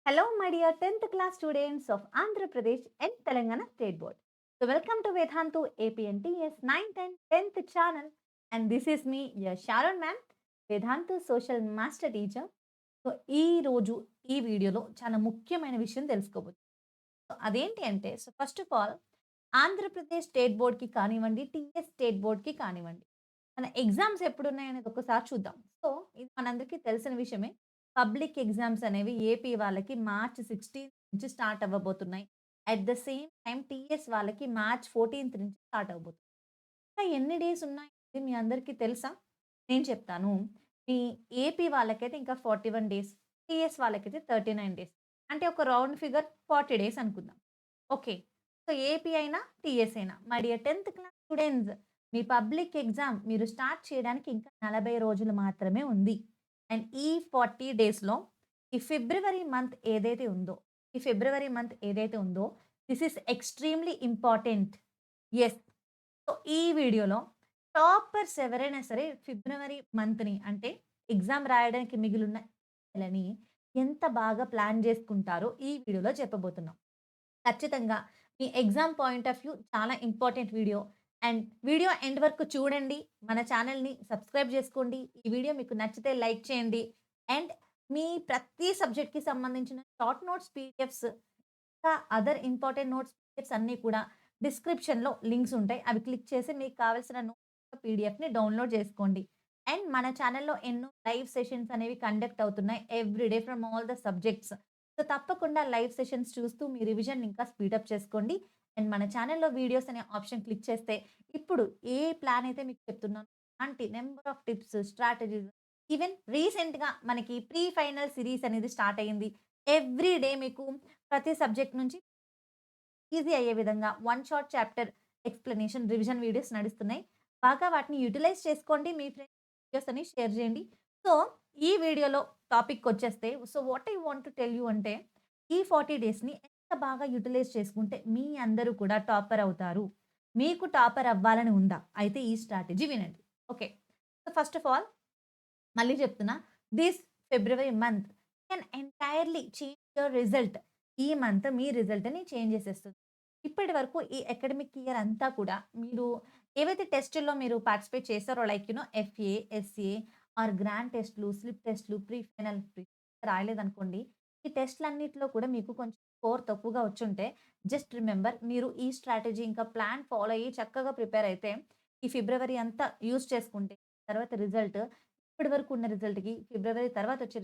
Hello, my dear 10th class students of Andhra Pradesh and Telangana State Board. So, welcome to Vedhantu APNTS 9th and 10th channel. And this is me, your Sharon ma'am, Vedhantu Social Master Teacher. So ఈ రోజు ఈ వీడియోలో చాలా ముఖ్యమైన విషయం తెలుసుకోబోతుంది. So అదేంటి అంటే first of all Andhra Pradesh state బోర్డ్‌కి కానివ్వండి, టీఎస్ స్టేట్ బోర్డ్‌కి కానివ్వండి, మన ఎగ్జామ్స్ ఎప్పుడున్నాయనేది ఒకసారి చూద్దాం. సో ఇది మనందరికీ తెలిసిన విషయమే. పబ్లిక్ ఎగ్జామ్స్ అనేవి ఏపీ వాళ్ళకి మార్చ్ 16 నుంచి స్టార్ట్ అవ్వబోతున్నాయి. At the same time TS వాళ్ళకి మార్చ్ 14 నుంచి స్టార్ట్ అవ్వబోతుంది. ఇంకా ఎన్ని డేస్ ఉన్నాయనేది మీ అందరికీ తెలుసా? నేను చెప్తాను. మీ ఏపీ వాళ్ళకైతే ఇంకా 41 డేస్. టీఎస్ వాళ్ళకైతే 39 డేస్. అంటే ఒక రౌండ్ ఫిగర్ 40 డేస్ అనుకుందాం. ఓకే. సో, ఏపీ అయినా, టీఎస్ అయినా మై డియర్ 10థ్ క్లాస్ స్టూడెంట్స్, మీ పబ్లిక్ ఎగ్జామ్ మీరు స్టార్ట్ చేయడానికి ఇంకా 40 రోజులు మాత్రమే ఉంది. అండ్ ఈ 40 డేస్‌లో ఈ ఫిబ్రవరి మంత్ ఏదైతే ఉందో, ఈ ఫిబ్రవరి మంత్ ఏదైతే ఉందో this is extremely important. Yes. So, ఈ వీడియోలో టాపర్స్ ఎవరైనా సరే ఫిబ్రవరి మంత్‌ని అంటే ఎగ్జామ్ రాయడానికి మిగిలున్న నెలని ఎంత బాగా ప్లాన్ జేసుకుంటారో ఈ వీడియోలో చెప్పబోతున్నాం. ఖచ్చితంగా మీ ఎగ్జామ్ పాయింట్ ఆఫ్ వ్యూ చాలా important video. And video end వరకు చూడండి. మన ఛానెల్‌ని సబ్స్క్రైబ్ జేసుకోండి. ఈ వీడియో మీకు నచ్చితే లైక్ చేయండి. అండ్ మీ ప్రతి సబ్జెక్ట్‌కి సంబంధించిన షార్ట్ నోట్స్ పీడిఎఫ్స్, ఇంకా అదర్ ఇంపార్టెంట్ నోట్స్ పీడిఎఫ్స్ అన్నీ కూడా డిస్క్రిప్షన్‌లో లింక్స్ ఉంటాయి. అవి క్లిక్ చేసి మీకు కావాల్సిన నోట్స్ పీడిఎఫ్‌ని డౌన్‌లోడ్ చేసుకోండి. అండ్ మన ఛానెల్‌లో ఎన్నో లైవ్ సెషన్స్ అనేవి కండక్ట్ అవుతున్నాయి. Every day from all the subjects. So, తప్పకుండా లైవ్ సెషన్స్ చూస్తూ మీ రివిజన్ ఇంకా స్పీడప్ చేసుకోండి. అండ్ మన ఛానెల్‌లో వీడియోస్ అనే ఆప్షన్ క్లిక్ చేస్తే ఇప్పుడు ఏ ప్లాన్ అయితే మీకు చెప్తున్నానో అలాంటి number of tips, strategies, even రీసెంట్‌గా మనకి ప్రీ ఫైనల్ సిరీస్ అనేది స్టార్ట్ అయింది. ఎవ్రీ డే మీకు ప్రతి సబ్జెక్ట్ నుంచి ఈజీ అయ్యే విధంగా one shot chapter explanation, revision videos నడుస్తున్నాయి. బాగా వాటిని యుటిలైజ్ చేసుకోండి. మీ ఫ్రెండ్స్ వీడియోస్ అని షేర్ చేయండి. సో, ఈ వీడియోలో టాపిక్‌కొచ్చేస్తే what I want to tell you అంటే ఈ 40 డేస్‌ని ఎంత బాగా యుటిలైజ్ చేసుకుంటే మీ అందరూ కూడా టాపర్ అవుతారు. మీకు టాపర్ అవ్వాలని ఉందా? అయితే ఈ స్ట్రాటజీ వినండి. Okay. So, first of all మళ్ళీ చెప్తున్నా. This February month can entirely change your result. ఈ మంత్ మీ రిజల్ట్‌ని చేంజ్ చేసేస్తుంది. ఇప్పటి వరకు ఈ అకాడమిక్ ఇయర్ అంతా కూడా మీరు ఏవైతే టెస్టుల్లో మీరు పార్టిసిపేట్ చేసారో like FA, SA or grand టెస్ట్‌లు, స్లిప్ టెస్ట్‌లు, ప్రీ ఫైనల్ రాయలేదనుకోండి. ఈ టెస్ట్‌లన్నిట్లో కూడా మీకు కొంచెం స్కోర్ తక్కువగా వచ్చుంటే జస్ట్ రిమెంబర్, మీరు ఈ స్ట్రాటజీ ఇంకా ప్లాన్ ఫాలో అయ్యి చక్కగా ప్రిపేర్ అయితే ఈ ఫిబ్రవరి అంతా యూజ్ చేసుకుంటే తర్వాత రిజల్ట్ ఇప్పటి వరకు ఉన్న రిజల్ట్‌కి ఫిబ్రవరి తర్వాత వచ్చే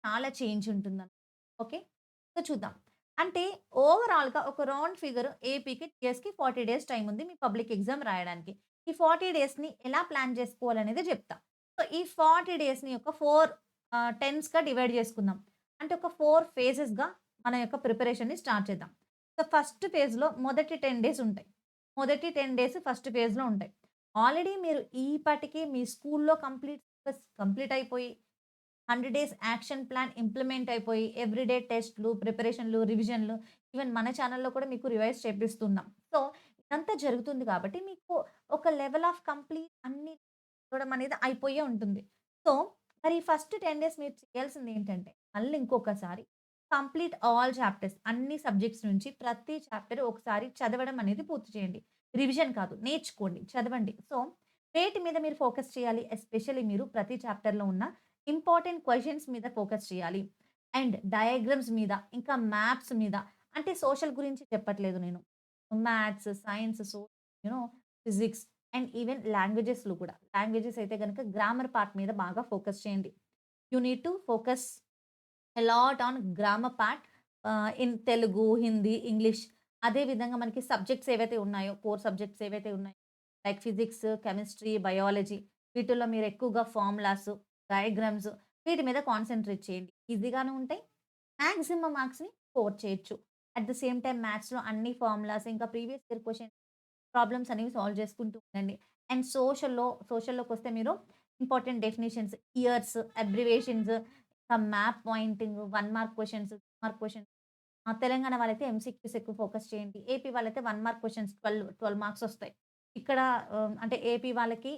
చాలా చేంజ్ ఉంటుందన్నమాట. ఓకే. సో, చూద్దాం. అంటే ఓవరాల్‌గా ఒక రౌండ్ ఫిగర్ ఏపీకి, టీఎస్‌కి 40 డేస్ టైమ్ ఉంది మీ పబ్లిక్ ఎగ్జామ్ రాయడానికి. ఈ 40 డేస్‌ని ఎలా ప్లాన్ చేసుకోవాలనేది చెప్తా. సో, ఈ 40 డేస్‌ని ఒక 4 10స్‌గా డివైడ్ చేసుకుందాం. అంటే ఒక 4 ఫేజెస్‌గా మన యొక్క ప్రిపరేషన్‌ని స్టార్ట్ చేద్దాం. సో, ఫస్ట్ ఫేజ్‌లో మొదటి 10 డేస్ ఉంటాయి. మొదటి 10 డేస్ ఫస్ట్ ఫేజ్‌లో ఉంటాయి. ఆల్రెడీ మీరు ఈ పాటికి మీ స్కూల్‌లో కంప్లీట్ సిలబస్ కంప్లీట్ అయిపోయి 100 డేస్ యాక్షన్ ప్లాన్ ఇంప్లిమెంట్ అయిపోయి, ఎవ్రీడే టెస్ట్‌లు, ప్రిపరేషన్‌లు, రివిజన్‌లు, ఈవెన్ మన ఛానెల్‌లో కూడా మీకు రివైజ్ చేపిస్తున్నాం. సో, ఇదంతా జరుగుతుంది కాబట్టి మీకు ఒక లెవెల్ ఆఫ్ కంప్లీట్ అన్నీ చదవడం అనేది అయిపోయే ఉంటుంది. సో, మరి ఫస్ట్ 10 డేస్ మీరు చేయాల్సిందేంటంటే, మళ్ళీ ఇంకొకసారి కంప్లీట్ ఆల్ చాప్టర్స్ అన్ని సబ్జెక్ట్స్ నుంచి ప్రతి చాప్టర్ ఒకసారి చదవడం అనేది పూర్తి చేయండి. రివిజన్ కాదు, నేర్చుకోండి, చదవండి. సో, వేటి మీద మీరు ఫోకస్ చేయాలి? ఎస్పెషల్లీ మీరు ప్రతి చాప్టర్‌లో ఉన్న ఇంపార్టెంట్ క్వెషన్స్ మీద ఫోకస్ చేయాలి. అండ్ డయాగ్రామ్స్ మీద, ఇంకా మ్యాప్స్ మీద, అంటే సోషల్ గురించి చెప్పట్లేదు నేను. Maths, science, you know physics and even లాంగ్వేజెస్‌లో కూడా. లాంగ్వేజెస్ అయితే గనుక గ్రామర్ పార్ట్ మీద బాగా ఫోకస్ చేయండి. You need to focus a lot on grammar part in Telugu, Hindi, English. అదే విధంగా మనకి సబ్జెక్ట్స్ ఏవైతే ఉన్నాయో, కోర్ సబ్జెక్ట్స్ ఏవైతే ఉన్నాయో లైక్ ఫిజిక్స్, కెమిస్ట్రీ, బయాలజీ, వీటిల్లో మీరు ఎక్కువగా ఫార్ములాస్, డయాగ్రామ్స్ వీటి మీద కాన్సంట్రేట్ చేయండి. ఈజీగానే ఉంటాయి. మాక్సిమం మార్క్స్‌ని స్కోర్ చేయొచ్చు. అట్ ద సేమ్ టైమ్ మ్యాథ్స్‌లో అన్ని ఫార్ములాస్ ఇంకా ప్రీవియస్ ఇయర్ క్వెషన్ ప్రాబ్లమ్స్ అనేవి సాల్వ్ చేసుకుంటూ ఉండండి. అండ్ సోషల్‌లోకొస్తే మీరు ఇంపార్టెంట్ డెఫినిషన్స్, ఇయర్స్, అబ్రివియేషన్స్, ఇంకా map pointing, 1 mark questions, 2 mark questions. Telangana వాళ్ళైతే ఎంసీక్యూస్ ఎక్కువ ఫోకస్ చేయండి. ఏపీ వాళ్ళైతే 1 మార్క్ క్వెషన్స్ 12 మార్క్స్ ఒస్తాయి. ఇక్కడ అంటే ఏపీ వాళ్ళకి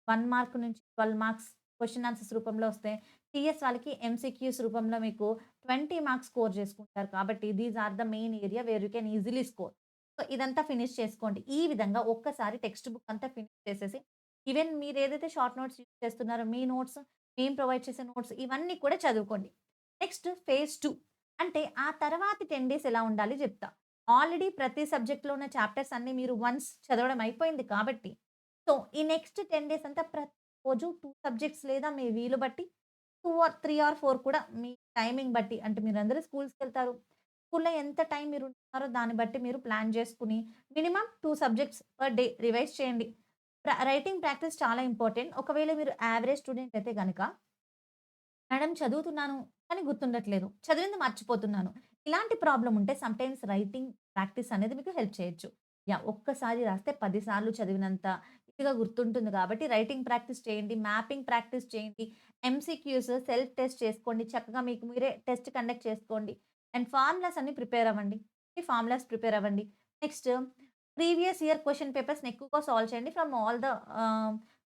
1 మార్క్ నుంచి 12 మార్క్స్ క్వెషన్ ఆన్సర్స్ రూపంలో వస్తాయి. టీఎస్ వాళ్ళకి ఎంసీక్యూస్ రూపంలో మీకు 20 మార్క్స్ స్కోర్ చేసుకుంటారు. కాబట్టి these are the main area where you can easily score. So, ఇదంతా ఫినిష్ చేసుకోండి. ఈ విధంగా ఒక్కసారి టెక్స్ట్ బుక్ అంతా ఫినిష్ చేసేసి, ఈవెన్ మీరేదైతే షార్ట్ నోట్స్ యూజ్ చేస్తున్నారో మీ నోట్స్, మేము ప్రొవైడ్ చేసే నోట్స్ ఇవన్నీ కూడా చదువుకోండి. నెక్స్ట్ ఫేజ్ 2 అంటే ఆ తర్వాతి 10 డేస్ ఎలా ఉండాలి జెప్తా. ఆల్రెడీ ప్రతి సబ్జెక్ట్‌లో ఉన్న చాప్టర్స్ అన్నీ మీరు వన్స్ చదవడం అయిపోయింది కాబట్టి, సో, ఈ నెక్స్ట్ 10 డేస్ అంతా ప్రతిరోజు 2 సబ్జెక్ట్స్ లేదా మీ వీలు బట్టి 2 ఆర్ 3 ఆర్ 4 కూడా మీ టైమింగ్ బట్టి అంటే మీరందరూ స్కూల్స్‌కెళ్తారు. స్కూల్‌లో ఎంత టైం మీరుంటున్నారో దాన్ని బట్టి మీరు ప్లాన్ చేసుకొని minimum 2 subjects per day revise చేయండి. రైటింగ్ ప్రాక్టీస్ చాలా ఇంపార్టెంట్. ఒకవేళ మీరు యావరేజ్ స్టూడెంట్ అయితే గనక మేడం చదువుతున్నాను. కానీ గుర్తుండట్లేదు. చదివింది మర్చిపోతున్నాను. ఇలాంటి ప్రాబ్లమ్ ఉంటే సమ్‌టైమ్స్ రైటింగ్ ప్రాక్టీస్ అనేది మీకు హెల్ప్ చేయొచ్చు. యాహ్! ఒక్కసారి రాస్తే 10 సార్లు చదివినంత ఈజీగా గుర్తుంటుంది కాబట్టి రైటింగ్ ప్రాక్టీస్ చేయండి. మ్యాపింగ్ ప్రాక్టీస్ చేయండి. ఎంసీక్యూస్ సెల్ఫ్ టెస్ట్ చేసుకోండి. చక్కగా మీకు మీరే టెస్ట్ కండక్ట్ చేసుకోండి. అండ్ ఫార్ములాస్ అన్ని ప్రిపేర్ అవ్వండి. ఈ ఫార్ములాస్ ప్రిపేర్ అవ్వండి. నెక్స్ట్ ప్రీవియస్ ఇయర్ క్వెషన్ పేపర్స్‌ని ఎక్కువగా సాల్వ్ చేయండి ఫ్రమ్ ఆల్ ద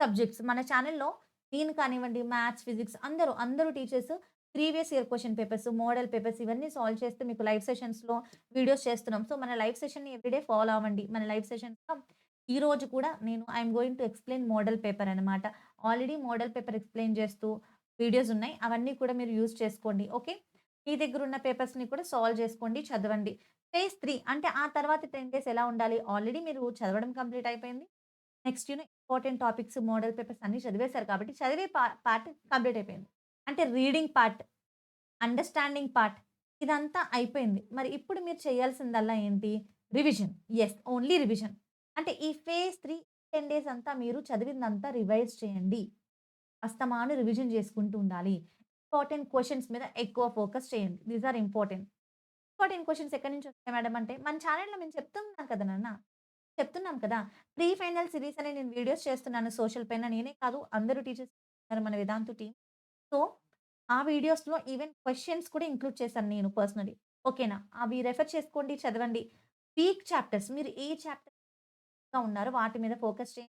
సబ్జెక్ట్స్. మన ఛానెల్‌లో నేను కానివ్వండి, మ్యాథ్స్, ఫిజిక్స్ అందరూ teachers previous year question papers, model papers ఇవన్నీ సాల్వ్ చేస్తూ మీకు లైవ్ సెషన్స్‌లో వీడియోస్ చేస్తున్నాం. సో, మన లైవ్ సెషన్‌ని ఎవ్రీడే ఫాలో అవ్వండి. మన లైవ్ సెషన్స్‌లో ఈరోజు కూడా నేను I'm going to explain model paper అనమాట. ఆల్రెడీ మోడల్ పేపర్ ఎక్స్‌ప్లెయిన్ చేస్తూ వీడియోస్ ఉన్నాయి. అవన్నీ కూడా మీరు యూజ్ చేసుకోండి. ఓకే. మీ దగ్గరున్న పేపర్స్‌ని కూడా సాల్వ్ చేసుకోండి, చదవండి. ఫేజ్ 3 అంటే ఆ తర్వాత 10 డేస్ ఎలా ఉండాలి? ఆల్రెడీ మీరు చదవడం కంప్లీట్ అయిపోయింది. Next important topics, model papers అన్నీ చదివేశారు కాబట్టి చదివే పార్ట్ కంప్లీట్ అయిపోయింది. అంటే రీడింగ్ పార్ట్, అండర్‌స్టాండింగ్ పార్ట్ ఇదంతా అయిపోయింది. మరి ఇప్పుడు మీరు చేయాల్సిందల్లా ఏంటి? రివిజన్. యెస్. Only revision. అంటే ఈ ఫేజ్ 3 10 డేస్ అంతా మీరు చదివిందంతా రివైజ్ చేయండి. అస్తమాను రివిజన్ చేసుకుంటూ ఉండాలి. ఇంపార్టెంట్ క్వెషన్స్ మీద ఎక్కువ ఫోకస్ చేయండి. These are important. Important questions ఎక్కడి నుంచి వస్తాయి మేడం అంటే, మన ఛానెల్‌లో మేము చెప్తున్నాం కదా నాన్న. చెప్తున్నాం కదా! ప్రీ ఫైనల్ సిరీస్ అని నేను వీడియోస్ చేస్తున్నాను సోషల్ పైన. నేనే కాదు అందరూ టీచర్స్ ఉన్నారు మన వేదాంతు టీమ్. సో, ఆ వీడియోస్‌లో ఈవెన్ క్వెషన్స్ కూడా ఇంక్లూడ్ చేశాను నేను పర్సనల్లీ. ఓకేనా? అవి రెఫర్ చేసుకోండి, చదవండి. వీక్ చాప్టర్స్ మీరు ఏ చాప్టర్‌గా ఉన్నారో వాటి మీద ఫోకస్ చేయండి.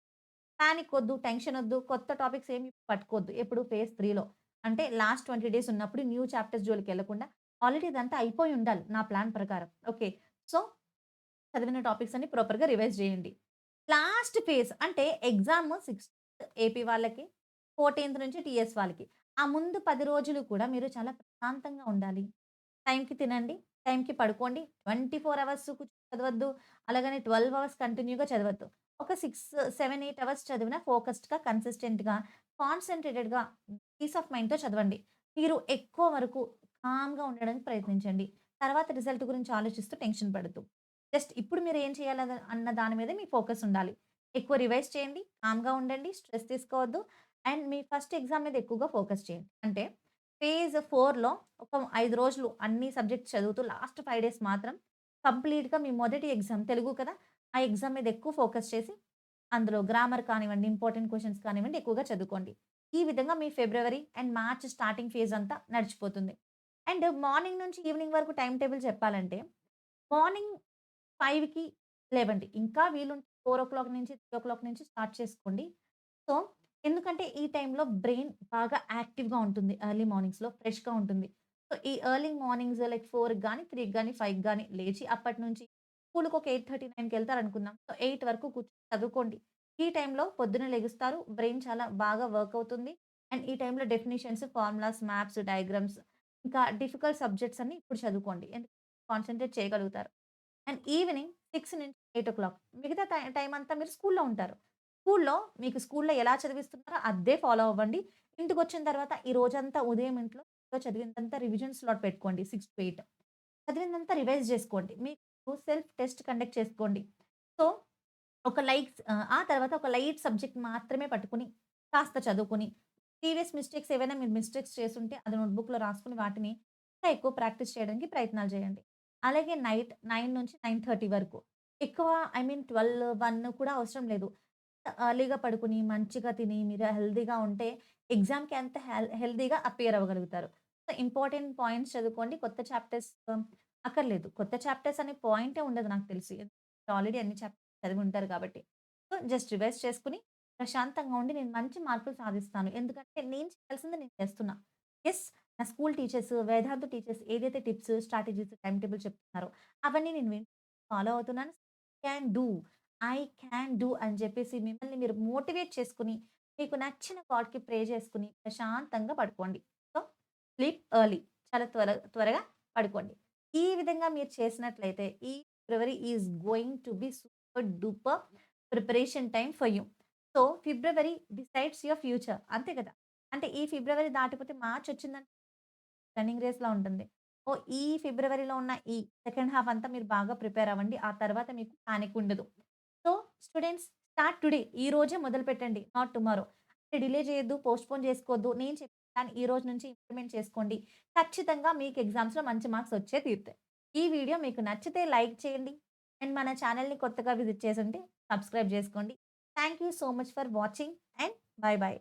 పానిక్ ఒద్దు, టెన్షన్ ఒద్దు, కొత్త టాపిక్స్ ఏమి పట్టుకోవద్దు. ఎప్పుడు ఫేజ్ 3లో. అంటే లాస్ట్ 20 డేస్ ఉన్నప్పుడు న్యూ చాప్టర్స్ జోలికెళ్ళకుండా ఆల్రెడీ ఇదంతా అయిపోయి ఉండాలి నా ప్లాన్ ప్రకారం. ఓకే. సో, చదివిన టాపిక్స్ అన్ని ప్రాపర్‌గా రివైజ్ జేయండి. లాస్ట్ ఫేజ్ అంటే ఎగ్జామ్ 6థ్ ఏపీ వాళ్ళకి, 14థ్ నుంచి టీఎస్ వాళ్ళకి. ఆ ముందు 10 రోజులు కూడా మీరు చాలా ప్రశాంతంగా ఉండాలి. టైంకి తినండి, టైంకి పడుకోండి. 24 అవర్స్ కూర్చొని చదవద్దు. అలాగని 12 అవర్స్ కంటిన్యూగా చదవద్దు. ఒక 6, 7, 8 అవర్స్ చదివినా ఫోకస్డ్‌గా, కన్సిస్టెంట్‌గా, కాన్సంట్రేటెడ్‌గా, పీస్ ఆఫ్ మైండ్‌తో చదవండి. మీరు ఎక్కువ వరకు కామ్‌గా ఉండడానికి ప్రయత్నించండి. తర్వాత రిజల్ట్ గురించి ఆలోచిస్తూ టెన్షన్ పడొద్దు. జస్ట్ ఇప్పుడు మీరేం చేయాలన్న అన్న దాని మీదే మీ ఫోకస్ ఉండాలి. ఎక్కువ రివైజ్ చేయండి, కామ్‌గా ఉండండి, స్ట్రెస్ తీసుకోవద్దు. అండ్ మీ ఫస్ట్ ఎగ్జామ్ మీద ఎక్కువగా ఫోకస్ చేయండి. అంటే ఫేజ్ 4లో ఒక 5 రోజులు అన్ని సబ్జెక్ట్స్ చదువుతూ లాస్ట్ 5 డేస్ మాత్రం కంప్లీట్‌గా మీ మొదటి ఎగ్జామ్ తెలుగు కదా! ఆ ఎగ్జామ్ మీద ఎక్కువ ఫోకస్ చేసి అందులో గ్రామర్ కానివ్వండి, ఇంపార్టెంట్ క్వెషన్స్ కానివ్వండి ఎక్కువగా చదువుకోండి. ఈ విధంగా మీ February and March starting phase అంతా నడిచిపోతుంది. అండ్ మార్నింగ్ నుంచి ఈవినింగ్ వరకు టైమ్ టేబుల్ చెప్పాలంటే మార్నింగ్ 5కి లేవండి. ఇంకా వీలుంటే 4:00 నుంచి 3:00 నుంచి స్టార్ట్ చేసుకోండి. సో, ఎందుకంటే ఈ టైంలో బ్రెయిన్ బాగా యాక్టివ్‌గా ఉంటుంది. ఎర్లీ మార్నింగ్స్‌లో ఫ్రెష్‌గా ఉంటుంది. సో, ఈ ఎర్లీ మార్నింగ్స్ లైక్ 4కి గాని, 3కి గాని, 5కి గాని లేచి అప్పటి నుంచి స్కూలుకి ఒక 8:30, 9కెళ్తారనుకుందాం. సో, 8 వరకు కూర్చొని చదువుకోండి. ఈ టైంలో పొద్దున్నే లెగుస్తారు. బ్రెయిన్ చాలా బాగా వర్క్ అవుతుంది. అండ్ ఈ టైంలో డెఫినిషన్స్, ఫార్ములాస్, మ్యాప్స్, డయాగ్రామ్స్ ఇంకా డిఫికల్ట్ సబ్జెక్ట్స్ అన్ని ఇప్పుడు చదువుకోండి. ఎందుకంటే కాన్సంట్రేట్ చేయగలుగుతారు. అండ్ ఈవినింగ్ 6-8 మిగతా టైమ్ అంతా మీరు స్కూల్‌లో ఉంటారు. స్కూల్‌లో ఎలా చదివిస్తున్నారో అదే ఫాలో అవ్వండి. ఇంటికొచ్చిన తర్వాత ఈ రోజంతా ఉదయం ఇంట్లో చదివిందంతా రివిజన్ స్లాట్ పెట్టుకోండి 6-8 చదివిందంతా రివైజ్ జేసుకోండి. మీకు సెల్ఫ్ టెస్ట్ కండక్ట్ చేసుకోండి. సో, ఆ తర్వాత ఒక లైట్ సబ్జెక్ట్ మాత్రమే పట్టుకొని కాస్త చదువుకొని, ప్రీవియస్ మిస్టేక్స్ ఏవైనా మీరు మిస్టేక్స్ చేసుంటే అది నోట్‌బుక్‌లో రాసుకొని వాటిని ఇంకా ఎక్కువ ప్రాక్టీస్ చేయడానికి ప్రయత్నాలు చేయండి. అలాగే నైట్ 9-9:30 వరకు ఎక్కువ ఐ మీన్ 12, 1 కూడా అవసరం లేదు. ఎర్లీగా పడుకొని, మంచిగా తిని, మీరు హెల్తీగా ఉంటే ఎగ్జామ్‌కి అంత హెల్తీగా అపియర్ అవ్వగలుగుతారు. సో, ఇంపార్టెంట్ పాయింట్స్ చదువుకోండి. కొత్త చాప్టర్స్ అక్కర్లేదు. కొత్త చాప్టర్స్ అనే పాయింటే ఉండదు నాకు తెలిసి. ఆల్రెడీ అన్ని చాప్టర్స్ చదివి ఉంటారు కాబట్టి. సో, జస్ట్ రివైజ్ చేసుకొని ప్రశాంతంగా ఉండి నేను మంచి మార్కులు సాధిస్తాను. ఎందుకంటే నేను చేయాల్సింది నేను చేస్తున్నా. యెస్. నా స్కూల్ టీచర్స్, వేదాంతు టీచర్స్ ఏదైతే టిప్స్, స్ట్రాటజీస్, టైమ్ టేబుల్ చెప్తున్నారో అవన్నీ నేను ఫాలో అవుతున్నాను. Can do. I can do అని చెప్పేసి మిమ్మల్ని మీరు మోటివేట్ చేసుకొని, మీకు నచ్చిన గాడ్‌కి ప్రే చేసుకొని ప్రశాంతంగా పడుకోండి. So, sleep early. చాలా త్వరగా పడుకోండి. ఈ విధంగా మీరు చేసినట్లయితే ఈ February is going to be super duper preparation time for you. So, February decides your future. అంతే కదా! అంటే ఈ ఫిబ్రవరి దాటిపోతే మార్చ్ వచ్చిందంటే రన్నింగ్ రేస్‌లా ఉంటుంది. ఓహ్! ఈ ఫిబ్రవరిలో ఉన్న ఈ సెకండ్ హాఫ్ అంతా మీరు బాగా ప్రిపేర్ అవ్వండి. ఆ తర్వాత మీకు పానిక్ ఉండదు. So, students start today. ఈ రోజే మొదలుపెట్టండి. Not tomorrow. అంటే డిలే చేయొద్దు, పోస్ట్‌పోన్ చేసుకోవద్దు. నేను చెప్పిన దాన్ని ఈ రోజు నుంచి ఇంప్లిమెంట్ చేసుకోండి. ఖచ్చితంగా మీకు ఎగ్జామ్స్‌లో మంచి మార్క్స్ వచ్చే తీరుతాయి. ఈ వీడియో మీకు నచ్చితే లైక్ చేయండి. అండ్ మన ఛానెల్‌ని కొత్తగా విజిట్ చేసుంటే సబ్స్క్రైబ్ చేసుకోండి. Thank you so much for watching and by by.